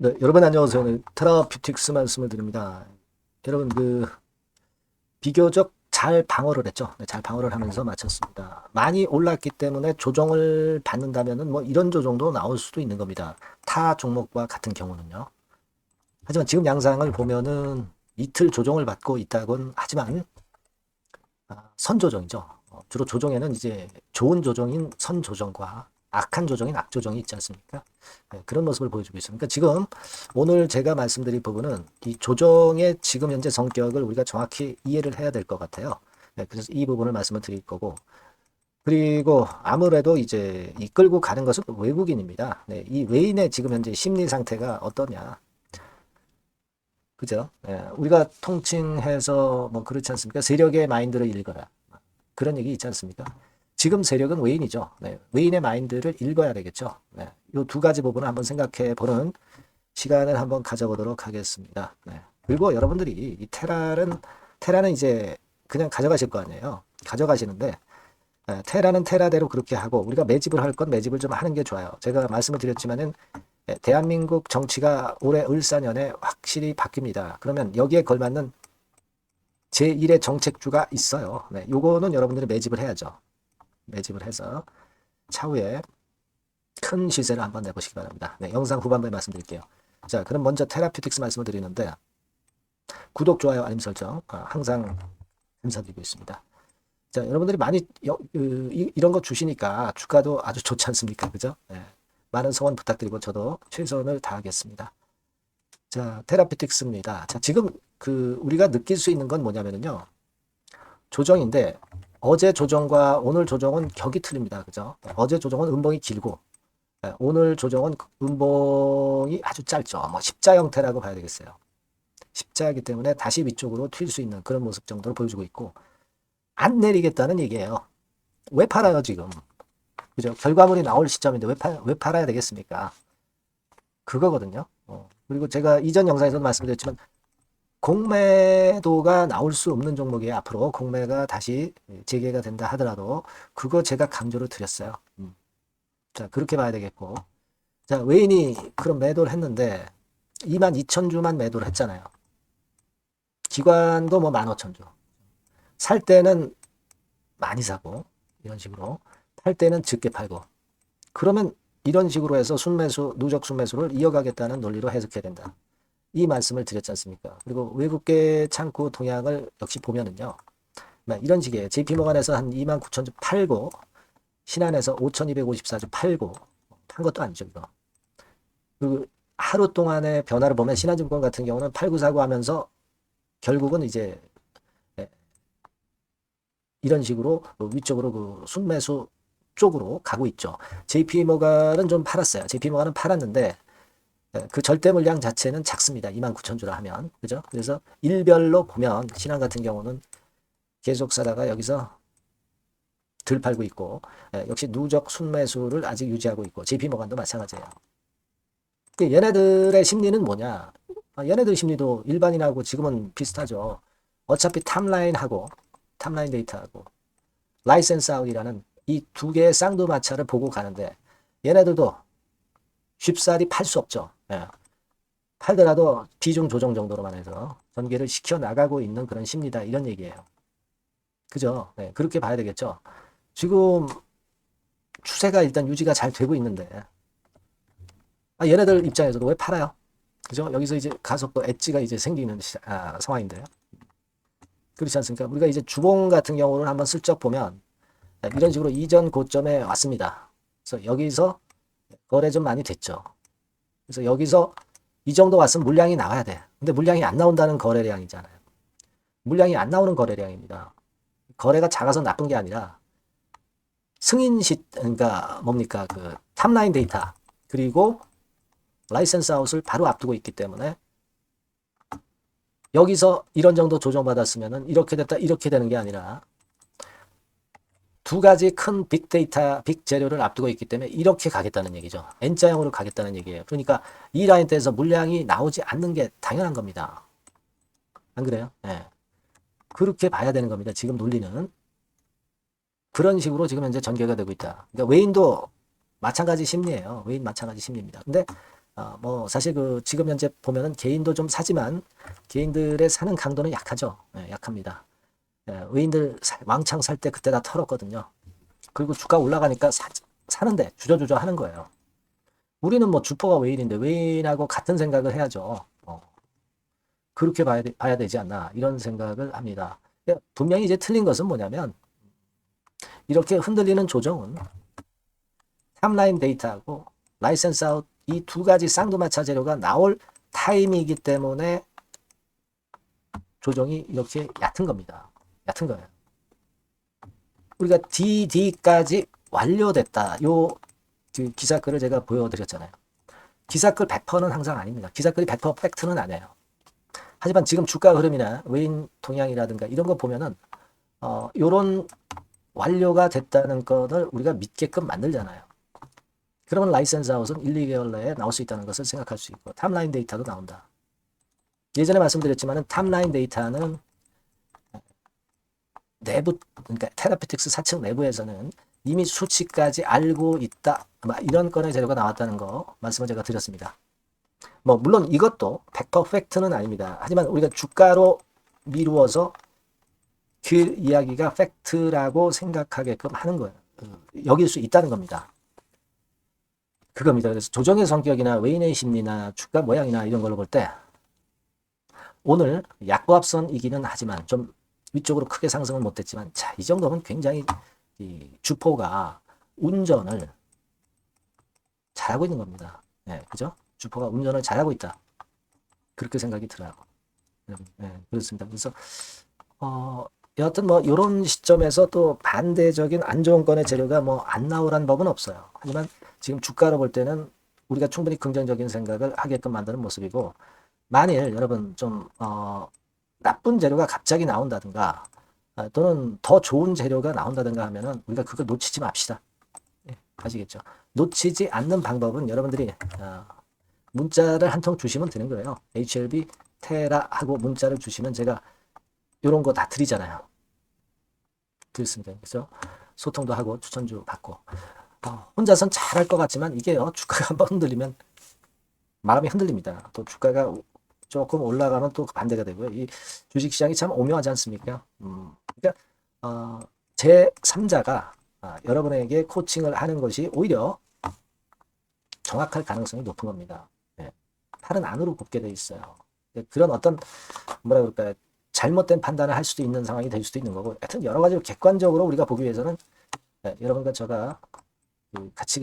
네, 여러분 안녕하세요. 오늘 테라퓨틱스 말씀을 드립니다. 여러분 비교적 잘 방어를 했죠. 네, 잘 방어를 하면서 마쳤습니다. 많이 올랐기 때문에 조정을 받는다면은 뭐 이런 조정도 나올 수도 있는 겁니다. 타 종목과 같은 경우는요. 하지만 지금 양상을 보면은 이틀 조정을 받고 있다곤 하지만 선조정이죠. 주로 조정에는 이제 좋은 조정인 선조정과 악한 조정인 악조정이 있지 않습니까? 네, 그런 모습을 보여주고 있습니다. 그러니까 지금 오늘 제가 말씀드릴 부분은 이 조정의 지금 현재 성격을 우리가 정확히 이해를 해야 될 것 같아요. 네, 그래서 이 부분을 말씀을 드릴 거고, 그리고 아무래도 이제 이끌고 가는 것은 외국인입니다. 네, 이 외인의 지금 현재 심리 상태가 어떠냐. 그죠? 네, 우리가 통칭해서 뭐 그렇지 않습니까? 세력의 마인드를 읽어라. 그런 얘기 있지 않습니까? 지금 세력은 외인이죠. 네, 외인의 마인드를 읽어야 되겠죠. 네, 이 두 가지 부분을 한번 생각해 보는 시간을 한번 가져보도록 하겠습니다. 네. 그리고 여러분들이 이 테라는 이제 그냥 가져가실 거 아니에요. 가져가시는데 테라는 테라대로 그렇게 하고 우리가 매집을 할 건 매집을 좀 하는 게 좋아요. 제가 말씀을 드렸지만은 대한민국 정치가 올해 을사년에 확실히 바뀝니다. 그러면 여기에 걸맞는 제1의 정책주가 있어요. 네, 요거는 여러분들이 매집을 해야죠. 매집을 해서 차후에 큰 시세를 한번 내보시기 바랍니다. 네, 영상 후반부에 말씀드릴게요. 자, 그럼 먼저 테라퓨틱스 말씀을 드리는데 구독, 좋아요, 알림 설정 항상 감사드리고 있습니다. 자, 여러분들이 많이 이런 거 주시니까 주가도 아주 좋지 않습니까? 그죠? 네, 많은 성원 부탁드리고 저도 최선을 다하겠습니다. 자, 테라퓨틱스입니다. 자, 지금 우리가 느낄 수 있는 건 뭐냐면요. 조정인데 어제 조정과 오늘 조정은 격이 틀립니다. 그죠? 어제 조정은 음봉이 길고 오늘 조정은 음봉이 아주 짧죠. 뭐 십자 형태라고 봐야 되겠어요. 십자이기 때문에 다시 위쪽으로 튈 수 있는 그런 모습 정도를 보여주고 있고 안 내리겠다는 얘기예요. 왜 팔아요 지금? 그죠? 결과물이 나올 시점인데 왜 팔아야 되겠습니까? 그거거든요. 그리고 제가 이전 영상에서도 말씀드렸지만 공매도가 나올 수 없는 종목이에요. 앞으로 공매가 다시 재개가 된다 하더라도 그거 제가 강조를 드렸어요. 자, 그렇게 봐야 되겠고. 자, 외인이 그런 매도를 했는데 22,000주만 매도를 했잖아요. 기관도 뭐 15,000주. 살 때는 많이 사고 이런 식으로 팔 때는 적게 팔고 그러면 이런 식으로 해서 순매수, 누적 순매수를 이어가겠다는 논리로 해석해야 된다. 이 말씀을 드렸지 않습니까? 그리고 외국계 창구 동향을 역시 보면은요. 이런 식이에요. JP모간에서 한 29,000주 팔고 신한에서 5,254주 팔고 판 것도 아니죠. 이거. 그리고 하루 동안의 변화를 보면 신한증권 같은 경우는 팔고 사고 하면서 결국은 이제 이런 식으로 위쪽으로 그 순매수 쪽으로 가고 있죠. JP모간은 좀 팔았어요. JP모간은 팔았는데 그 절대 물량 자체는 작습니다. 29,000주라 하면. 그죠? 그래서 일별로 보면 신한 같은 경우는 계속 사다가 여기서 덜 팔고 있고 역시 누적 순매수를 아직 유지하고 있고 JP모간도 마찬가지예요. 얘네들의 심리는 뭐냐? 얘네들 심리도 일반인하고 지금은 비슷하죠. 어차피 탑라인 데이터하고 라이센스 아웃이라는 이 두 개의 쌍두마차를 보고 가는데 얘네들도 쉽사리 팔 수 없죠. 팔더라도 비중 조정 정도로만 해서 전개를 시켜 나가고 있는 그런 심리다 이런 얘기예요. 그죠? 네, 그렇게 봐야 되겠죠. 지금 추세가 일단 유지가 잘 되고 있는데 얘네들 입장에서도 왜 팔아요? 그죠? 여기서 이제 가서 또 엣지가 이제 생기는 상황인데요. 그렇지 않습니까? 우리가 이제 주봉 같은 경우를 한번 슬쩍 보면 이런 식으로 이전 고점에 왔습니다. 그래서 여기서 거래 좀 많이 됐죠. 그래서 여기서 이 정도 왔으면 물량이 나와야 돼. 근데 물량이 안 나온다는 거래량이잖아요. 물량이 안 나오는 거래량입니다. 거래가 작아서 나쁜 게 아니라 그러니까 뭡니까? 그 탑라인 데이터 그리고 라이센스 아웃을 바로 앞두고 있기 때문에 여기서 이런 정도 조정받았으면은 이렇게 됐다 이렇게 되는 게 아니라 두 가지 큰 빅데이터, 빅재료를 앞두고 있기 때문에 이렇게 가겠다는 얘기죠. N자형으로 가겠다는 얘기예요. 그러니까 이 라인대에서 물량이 나오지 않는 게 당연한 겁니다. 안 그래요? 네. 그렇게 봐야 되는 겁니다. 지금 논리는. 그런 식으로 지금 현재 전개가 되고 있다. 그러니까 외인도 마찬가지 심리예요. 외인 마찬가지 심리입니다. 근데 뭐 사실 그 지금 현재 보면은 개인도 좀 사지만 개인들의 사는 강도는 약하죠. 약합니다. 외인들 왕창 살 때 그때 다 털었거든요. 그리고 주가 올라가니까 사는데 주저주저 하는 거예요. 우리는 뭐 주포가 외인인데 외인하고 같은 생각을 해야죠. 그렇게 봐야 되지 않나 이런 생각을 합니다. 분명히 이제 틀린 것은 뭐냐면 이렇게 흔들리는 조정은 탑라인 데이터하고 라이센스 아웃 이 두 가지 쌍두마차 재료가 나올 타임이기 때문에 조정이 이렇게 얕은 겁니다. 얕은 거예요. 우리가 DD까지 완료됐다. 그 기사글을 제가 보여드렸잖아요. 기사글 100%는 항상 아닙니다. 기사글이 100% 팩트는 아니에요. 하지만 지금 주가 흐름이나 외인 동향이라든가 이런 거 보면은 요런 완료가 됐다는 것을 우리가 믿게끔 만들잖아요. 그러면 라이센스 아웃은 1, 2개월 내에 나올 수 있다는 것을 생각할 수 있고 탑라인 데이터도 나온다. 예전에 말씀드렸지만 탑라인 데이터는 내부 그러니까 테라피틱스 4층 내부에서는 이미 수치까지 알고 있다. 이런 건의 재료가 나왔다는 거 말씀을 제가 드렸습니다. 뭐 물론 이것도 100% 팩트는 아닙니다. 하지만 우리가 주가로 미루어서 그 이야기가 팩트라고 생각하게끔 하는 거예요. 여길 수 있다는 겁니다. 그겁니다. 그래서 조정의 성격이나 외인의 심리나 주가 모양이나 이런 걸로 볼 때 오늘 약보합선이기는 하지만 좀 위쪽으로 크게 상승을 못했지만 자, 이 정도면 굉장히 이 주포가 운전을 잘하고 있는 겁니다. 네, 그죠? 주포가 운전을 잘하고 있다. 그렇게 생각이 들어요. 네, 그렇습니다. 그래서 여하튼 뭐 이런 시점에서 또 반대적인 안 좋은 건의 재료가 뭐 안 나오라는 법은 없어요. 하지만 지금 주가로 볼 때는 우리가 충분히 긍정적인 생각을 하게끔 만드는 모습이고 만일 여러분 좀 나쁜 재료가 갑자기 나온다든가 또는 더 좋은 재료가 나온다든가 하면은 우리가 그걸 놓치지 맙시다. 예, 아시겠죠? 놓치지 않는 방법은 여러분들이 문자를 한 통 주시면 되는 거예요. HLB 테라 하고 문자를 주시면 제가 이런 거 다 드리잖아요. 그렇습니다. 그래서 소통도 하고 추천주 받고 혼자선 잘할 것 같지만 이게 주가가 한번 흔들리면 마음이 흔들립니다. 또 주가가 조금 올라가면 또 반대가 되고요. 이 주식시장이 참 오묘하지 않습니까? 그러니까 제 3자가 여러분에게 코칭을 하는 것이 오히려 정확할 가능성이 높은 겁니다. 네. 팔은 안으로 굽게 돼 있어요. 그런 어떤 뭐라 그럴까요? 잘못된 판단을 할 수도 있는 상황이 될 수도 있는 거고 하여튼 여러 가지로 객관적으로 우리가 보기 위해서는 여러분과 제가 같이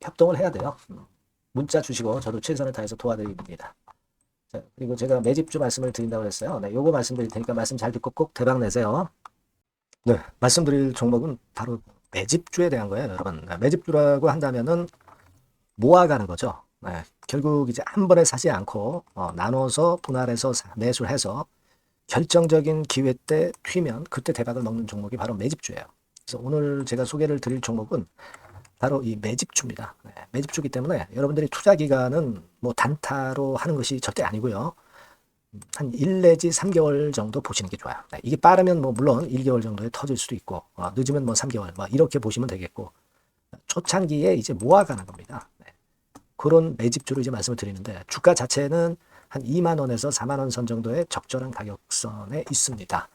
협동을 해야 돼요. 문자 주시고 저도 최선을 다해서 도와드립니다. 자, 그리고 제가 매집주 말씀을 드린다고 했어요. 네, 요거 말씀드릴 테니까 말씀 잘 듣고 꼭 대박 내세요. 네, 말씀드릴 종목은 바로 매집주에 대한 거예요, 여러분. 매집주라고 한다면은 모아가는 거죠. 네, 결국 이제 한 번에 사지 않고 나눠서 분할해서 매수를 해서 결정적인 기회 때 튀면 그때 대박을 먹는 종목이 바로 매집주예요. 그래서 오늘 제가 소개를 드릴 종목은 바로 이 매집주입니다. 네, 매집주기 때문에 여러분들이 투자 기간은 뭐 단타로 하는 것이 절대 아니고요. 한 1 내지 3개월 정도 보시는 게 좋아요. 네, 이게 빠르면 뭐 물론 1개월 정도에 터질 수도 있고 늦으면 뭐 3개월 이렇게 보시면 되겠고 초창기에 이제 모아가는 겁니다. 네, 그런 매집주로 이제 말씀을 드리는데 주가 자체는 한 2만 원에서 4만 원 선 정도의 적절한 가격선에 있습니다.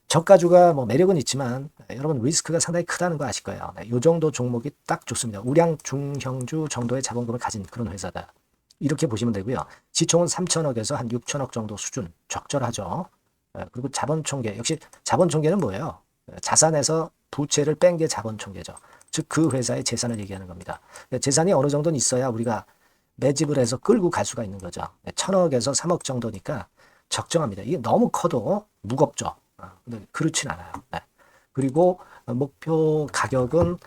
저가주가 뭐 매력은 있지만 여러분 리스크가 상당히 크다는 거 아실 거예요. 네, 이 정도 종목이 딱 좋습니다. 우량 중형주 정도의 자본금을 가진 그런 회사다. 이렇게 보시면 되고요. 지총은 3천억에서 한 6천억 정도 수준 적절하죠. 그리고 자본총계 역시 자본총계는 뭐예요? 자산에서 부채를 뺀 게 자본총계죠. 즉 그 회사의 재산을 얘기하는 겁니다. 재산이 어느 정도는 있어야 우리가 매집을 해서 끌고 갈 수가 있는 거죠. 1,000억에서 3억 정도니까 적정합니다. 이게 너무 커도 무겁죠. 근데 그렇진 않아요. 네. 그리고 목표 가격은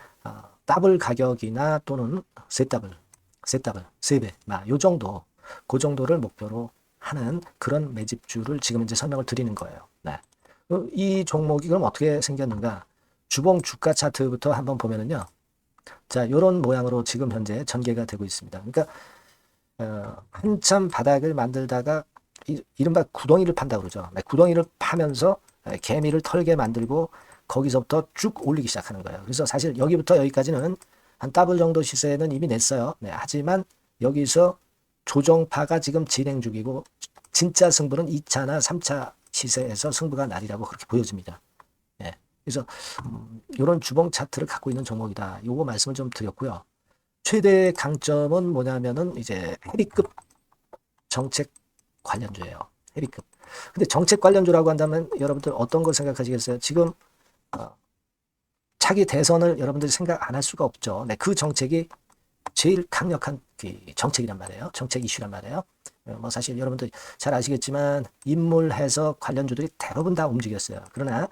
더블 가격이나 또는 세 더블, 세 배, 요 정도, 그 정도를 목표로 하는 그런 매집주를 지금 이제 설명을 드리는 거예요. 네. 이 종목이 그럼 어떻게 생겼는가? 주봉 주가 차트부터 한번 보면은요. 자, 이런 모양으로 지금 현재 전개가 되고 있습니다. 그러니까 한참 바닥을 만들다가 이른바 구덩이를 판다고 그러죠. 네, 구덩이를 파면서 개미를 털게 만들고 거기서부터 쭉 올리기 시작하는 거예요. 그래서 사실 여기부터 여기까지는 한 더블 정도 시세는 이미 냈어요. 네, 하지만 여기서 조정파가 지금 진행 중이고 진짜 승부는 2차나 3차 시세에서 승부가 나리라고 그렇게 보여집니다. 예. 그래서 이런 주봉 차트를 갖고 있는 종목이다. 요거 말씀을 좀 드렸고요. 최대 강점은 뭐냐면은 이제 해리급 정책 관련주예요. 해리급. 근데 정책 관련주라고 한다면 여러분들 어떤 걸 생각하시겠어요? 지금 차기 대선을 여러분들이 생각 안 할 수가 없죠. 네, 그 정책이 제일 강력한 정책이란 말이에요. 정책 이슈란 말이에요. 뭐 사실 여러분들 잘 아시겠지만 인물 해석 관련주들이 대부분 다 움직였어요. 그러나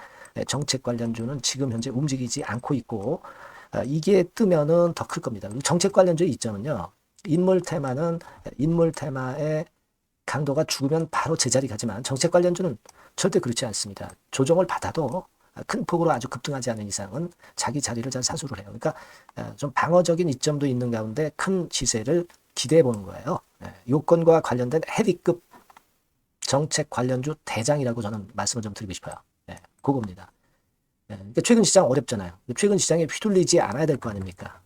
정책 관련주는 지금 현재 움직이지 않고 있고 이게 뜨면은 더 클 겁니다. 정책 관련주의 이점은요. 인물 테마의 강도가 죽으면 바로 제자리 가지만 정책 관련주는 절대 그렇지 않습니다. 조정을 받아도 큰 폭으로 아주 급등하지 않는 이상은 자기 자리를 잘 사수를 해요. 그러니까 좀 방어적인 이점도 있는 가운데 큰 시세를 기대해 보는 거예요. 요건과 관련된 헤비급 정책 관련주 대장이라고 저는 말씀을 좀 드리고 싶어요. 그겁니다. 그러니까 최근 시장 어렵잖아요. 최근 시장에 휘둘리지 않아야 될 거 아닙니까?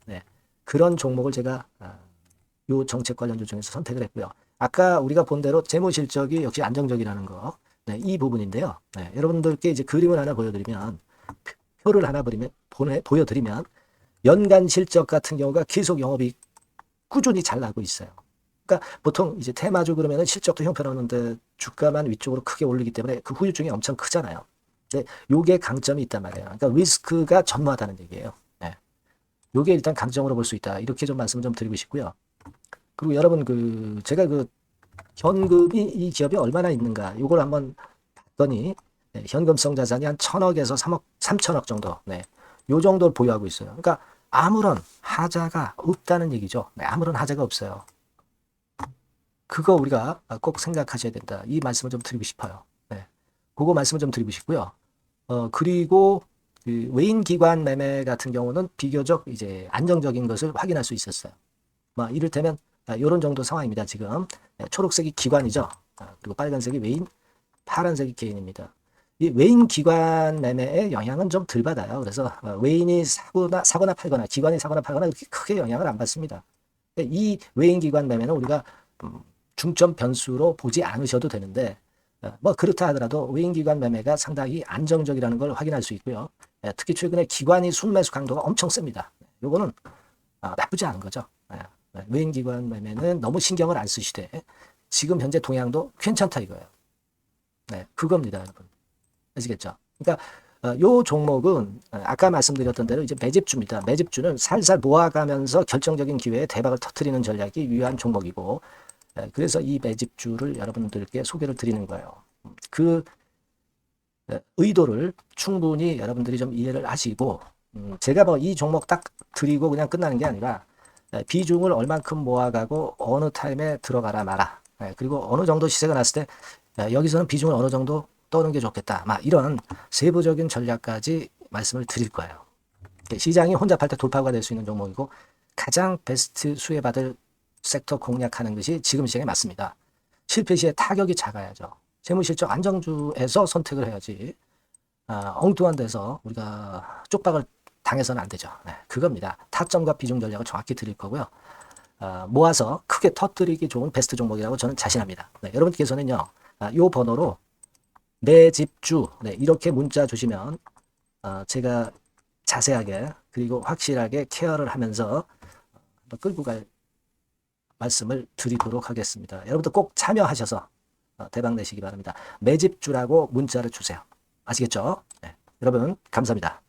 그런 종목을 제가 요 정책 관련주 중에서 선택을 했고요. 아까 우리가 본 대로 재무 실적이 역시 안정적이라는 거, 이 부분인데요. 여러분들께 이제 그림을 하나 보여드리면, 표를 하나 보여드리면, 연간 실적 같은 경우가 계속 영업이 꾸준히 잘 나고 있어요. 그러니까 보통 이제 테마주 그러면은 실적도 형편없는데 주가만 위쪽으로 크게 올리기 때문에 그 후유증이 엄청 크잖아요. 근데 요게 강점이 있단 말이에요. 그러니까 리스크가 전무하다는 얘기예요. 요게 일단 강점으로 볼 수 있다. 이렇게 좀 말씀을 좀 드리고 싶고요. 그리고 여러분 제가 현금이 이 기업이 얼마나 있는가 요걸 한번 봤더니 현금성 자산이 한 1,000억에서 3천억 정도 요 정도를 보유하고 있어요. 그러니까 아무런 하자가 없다는 얘기죠. 아무런 하자가 없어요. 그거 우리가 꼭 생각하셔야 된다. 이 말씀을 좀 드리고 싶어요. 그거 말씀을 좀 드리고 싶고요. 그리고 그 외인 기관 매매 같은 경우는 비교적 이제 안정적인 것을 확인할 수 있었어요. 이를테면 이런 정도 상황입니다. 지금 초록색이 기관이죠. 그리고 빨간색이 외인, 파란색이 개인입니다. 이 외인 기관 매매의 영향은 좀 덜 받아요. 그래서 외인이 사거나 팔거나 기관이 사거나 팔거나 그렇게 크게 영향을 안 받습니다. 이 외인 기관 매매는 우리가 중점 변수로 보지 않으셔도 되는데 그렇다 하더라도 외인 기관 매매가 상당히 안정적이라는 걸 확인할 수 있고요. 특히 최근에 기관이 순매수 강도가 엄청 셉니다. 요거는 나쁘지 않은 거죠. 외인 기관 매매는 너무 신경을 안 쓰시되 지금 현재 동향도 괜찮다 이거예요. 그겁니다, 여러분. 아시겠죠? 그러니까 요 종목은 아까 말씀드렸던 대로 이제 매집주입니다. 매집주는 살살 모아가면서 결정적인 기회에 대박을 터뜨리는 전략이 유효한 종목이고 그래서 이 매집주를 여러분들께 소개를 드리는 거예요. 그 의도를 충분히 여러분들이 좀 이해를 하시고 제가 이 종목 딱 드리고 그냥 끝나는 게 아니라 비중을 얼만큼 모아가고 어느 타임에 들어가라 마라. 그리고 어느 정도 시세가 났을 때 여기서는 비중을 어느 정도 떠는 게 좋겠다. 이런 세부적인 전략까지 말씀을 드릴 거예요. 시장이 혼잡할 때 돌파구가 될 수 있는 종목이고 가장 베스트 수혜받을 섹터 공략하는 것이 지금 시장에 맞습니다. 실패 시에 타격이 작아야죠. 재무실적 안정주에서 선택을 해야지 엉뚱한 데서 우리가 쪽박을 당해서는 안 되죠. 그겁니다. 타점과 비중 전략을 정확히 드릴 거고요. 모아서 크게 터뜨리기 좋은 베스트 종목이라고 저는 자신합니다. 여러분께서는요. 이 번호로 매집주 이렇게 문자 주시면 제가 자세하게 그리고 확실하게 케어를 하면서 끌고 갈 말씀을 드리도록 하겠습니다. 여러분들 꼭 참여하셔서 대박 내시기 바랍니다. 매집주라고 문자를 주세요. 아시겠죠? 여러분 감사합니다.